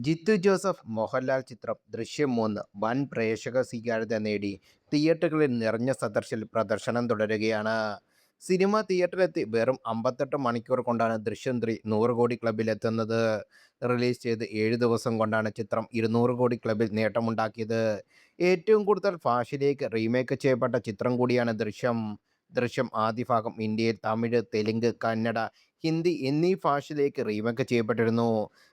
Jithu Joseph Mohanlal ചിത്രം ദൃശ്യം 3 വൻ പ്രേക്ഷക സ്വീകാര്യത നേടി തിയേറ്ററുകളിൽ നിറഞ്ഞ സദർശിൽ പ്രദർശനം തുടരുകയാണ്. സിനിമ തിയേറ്ററിലെത്തി വെറും 58 മണിക്കൂർ കൊണ്ടാണ് ദൃശ്യം 3 100 കോടി ക്ലബിലെത്തുന്നത്. റിലീസ് ചെയ്ത് 7 ദിവസം കൊണ്ടാണ് ചിത്രം 200 കോടി ക്ലബിൽ നേട്ടമുണ്ടാക്കിയത്. ഏറ്റവും കൂടുതൽ ഭാഷയിലേക്ക് റീമേക്ക് ചെയ്യപ്പെട്ട ചിത്രം കൂടിയാണ് ദൃശ്യം. ദൃശ്യം ആദ്യ ഭാഗം ഇന്ത്യയിൽ തമിഴ്, തെലുങ്ക്, കന്നഡ, ഹിന്ദി എന്നീ ഭാഷയിലേക്ക് റീമേക്ക് ചെയ്യപ്പെട്ടിരുന്നു.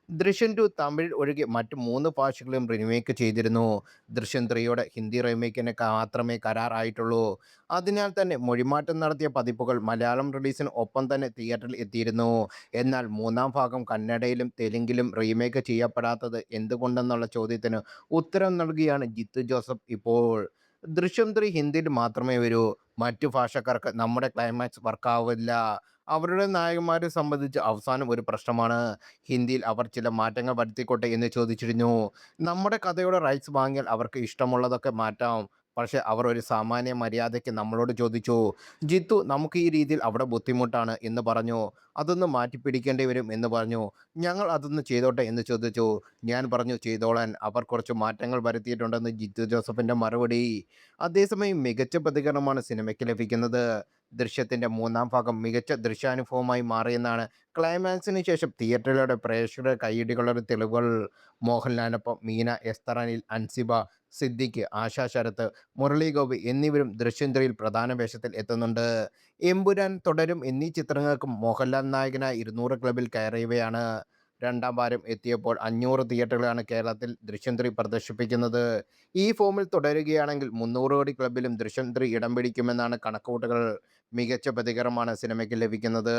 ദൃശ്യം 2 തമിഴ് ഒഴികെ മറ്റ് 3 ഭാഷകളിലും റീമേക്ക് ചെയ്തിരുന്നു. ദൃശ്യം 3യുടെ ഹിന്ദി റീമേക്കിന് മാത്രമേ കരാർ ആയിട്ടുള്ളൂ. അതിനാൽ തന്നെ മൊഴിമാറ്റം നടത്തിയ പതിപ്പുകൾ മലയാളം റിലീസിന് ഒപ്പം തന്നെ തിയേറ്ററിൽ എത്തിയിരുന്നു. എന്നാൽ മൂന്നാം ഭാഗം കന്നഡയിലും തെലുങ്കിലും റീമേക്ക് ചെയ്യപ്പെടാത്തത് എന്തുകൊണ്ടെന്നുള്ള ചോദ്യത്തിന് ഉത്തരം നൽകുകയാണ് ജിത്തു ജോസഫ് ഇപ്പോൾ. ദൃശ്യം 3 ഹിന്ദിയിൽ മാത്രമേ വരൂ. മറ്റു ഭാഷക്കാർക്ക് നമ്മുടെ ക്ലൈമാക്സ് വർക്കാവില്ല. അവരുടെ നായകന്മാരെ സംബന്ധിച്ച് അവസാനം ഒരു പ്രശ്നമാണ്. ഹിന്ദിയിൽ അവർ ചില മാറ്റങ്ങൾ വരുത്തിക്കോട്ടെ എന്ന് ചോദിച്ചിരുന്നു. നമ്മുടെ കഥയുടെ റൈറ്റ്സ് വാങ്ങിയാൽ അവർക്ക് ഇഷ്ടമുള്ളതൊക്കെ മാറ്റാം. പക്ഷേ അവർ ഒരു സാമാന്യ മര്യാദയ്ക്ക് നമ്മളോട് ചോദിച്ചു. ജിത്തു നമുക്ക് ഈ രീതിയിൽ അവിടെ ബുദ്ധിമുട്ടാണ് എന്ന് പറഞ്ഞു. അതൊന്ന് മാറ്റിപ്പിടിക്കേണ്ടി വരും എന്ന് പറഞ്ഞു. ഞങ്ങൾ അതൊന്ന് ചെയ്തോട്ടെ എന്ന് ചോദിച്ചു. ഞാൻ പറഞ്ഞു ചെയ്തോളാൻ. അവർ കുറച്ച് മാറ്റങ്ങൾ വരുത്തിയിട്ടുണ്ടെന്ന് ജിത്തു ജോസഫിൻ്റെ മറുപടി. അതേസമയം മികച്ച പ്രതികരണമാണ് സിനിമയ്ക്ക് ലഭിക്കുന്നത്. ദൃശ്യത്തിൻ്റെ മൂന്നാം ഭാഗം മികച്ച ദൃശ്യാനുഭവമായി മാറിയെന്നാണ് ക്ലൈമാക്സിന് ശേഷം തിയേറ്ററിലൂടെ പ്രേക്ഷകരുടെ കയ്യടികളുടെ തെളിവുകൾ. മോഹൻലാലിനൊപ്പം മീന, എസ്തർ അനിൽ, അൻസിബ, സിദ്ദിഖ്, ആശാ ശരത്ത്, മുരളി ഗോപി എന്നിവരും ദൃശ്യം 3യിൽ പ്രധാന വേഷത്തിൽ എത്തുന്നുണ്ട്. എമ്പുരാൻ, തുടരും എന്നീ ചിത്രങ്ങൾക്കും മോഹൻലാൽ നായകനായി 200 ക്ലബിൽ കയറിയവയാണ്. രണ്ടാം വാരം എത്തിയപ്പോൾ 500 തിയേറ്ററുകളാണ് കേരളത്തിൽ ദൃശ്യം 3 പ്രദർശിപ്പിക്കുന്നത്. ഈ ഫോമിൽ തുടരുകയാണെങ്കിൽ 300 കോടി ക്ലബിലും ദൃശ്യം 3 ഇടം പിടിക്കുമെന്നാണ് കണക്കുകൂട്ടൽ. മികച്ച പ്രതികരണമാണ് സിനിമയ്ക്ക് ലഭിക്കുന്നത്.